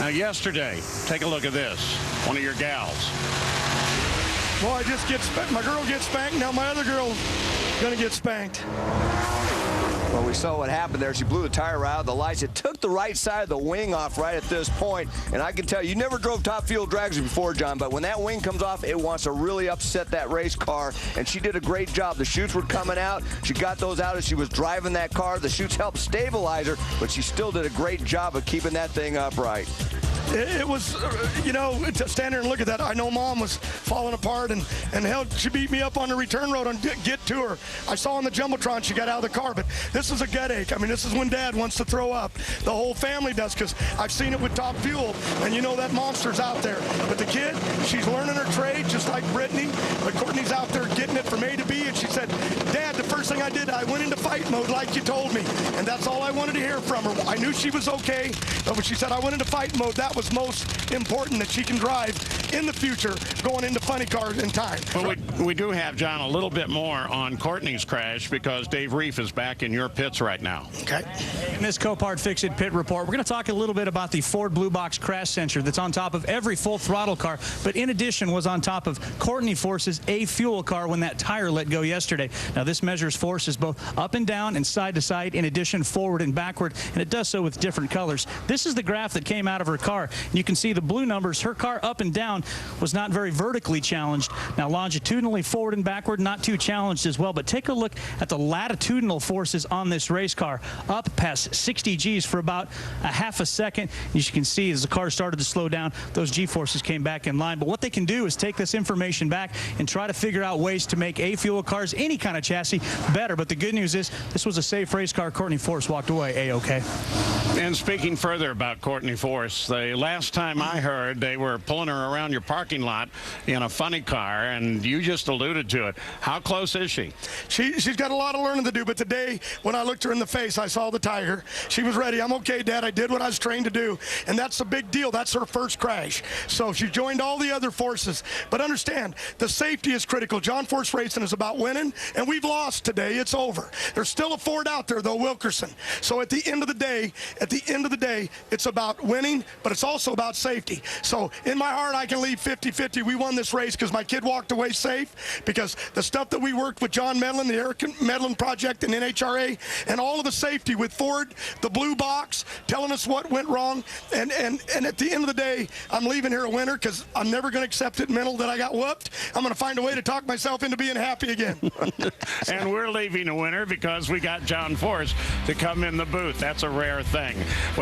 Now, yesterday, take a look at this. One of your gals. Well, I just get spanked. My girl gets spanked. Now my other girl's going to get spanked. Well, we saw what happened there. She blew the tire out of the lights. It took the right side of the wing off right at this point. And I can tell you never drove top fuel drags before, John, but when that wing comes off, it wants to really upset that race car. And she did a great job. The chutes were coming out. She got those out as she was driving that car. The chutes helped stabilize her, but she still did a great job of keeping that thing upright. It was, you know, to stand there and look at that, I know Mom was falling apart, and hell, she beat me up on the return road on get to her. I saw on the Jumbotron she got out of the car, but this is a gut ache. I mean, this is when Dad wants to throw up. The whole family does, because I've seen it with Top Fuel, and you know that monster's out there. But the kid, she's learning her trade just like Brittany, but Courtney's out there getting it from A to B, and she said, Dad, the first thing I did, I went into fight mode like you told me, and that's all I wanted to hear from her. I knew she was okay, but when she said I went into fight mode, that was most important, that she can drive in the future going into funny cars in time. Well, we do have, John, a little bit more on Courtney's crash because Dave Reef is back in your pits right now. Okay. In this Copart Fix It Pit Report, we're going to talk a little bit about the Ford Blue Box crash sensor that's on top of every full throttle car, but in addition was on top of Courtney Force's A fuel car when that tire let go yesterday. Now this measures forces both up and down and side to side, in addition forward and backward, and it does so with different colors. This is the graph that came out of her car. You can see the blue numbers. Her car up and down was not very vertically challenged. Now longitudinally forward and backward, not too challenged as well, but take a look at the latitudinal forces on this race car, up past 60 G's for about a half a second. As you can see, as the car started to slow down, those G forces came back in line. But what they can do is take this information back and try to figure out ways to make A fuel cars, any kind of chassis, better. But the good news is this was a safe race car. Courtney Force walked away A-okay. And speaking further about Courtney Force, the last time I heard, they were pulling her around your parking lot in a funny car, and you just alluded to it. How close is she? She's got a lot of learning to do, but today, when I looked her in the face, I saw the tiger. She was ready. I'm okay, Dad. I did what I was trained to do, and that's a big deal. That's her first crash. So she joined all the other forces. But understand, the safety is critical. JohnForce Racing is about winning, and we've lost today. It's over. There's still a Ford out there, though, Wilkerson. So at the end of the day, it's about winning, but it's also about safety. So in my heart, I can leave 50-50. We won this race because my kid walked away safe, because the stuff that we worked with John Medlin, the Eric Medlin Project, and NHRA, and all of the safety with Ford, the blue box, telling us what went wrong. And at the end of the day, I'm leaving here a winner, because I'm never going to accept it mental that I got whooped. I'm going to find a way to talk myself into being happy again. And we're leaving a winner because we got John Force to come in the booth. That's a rare thing.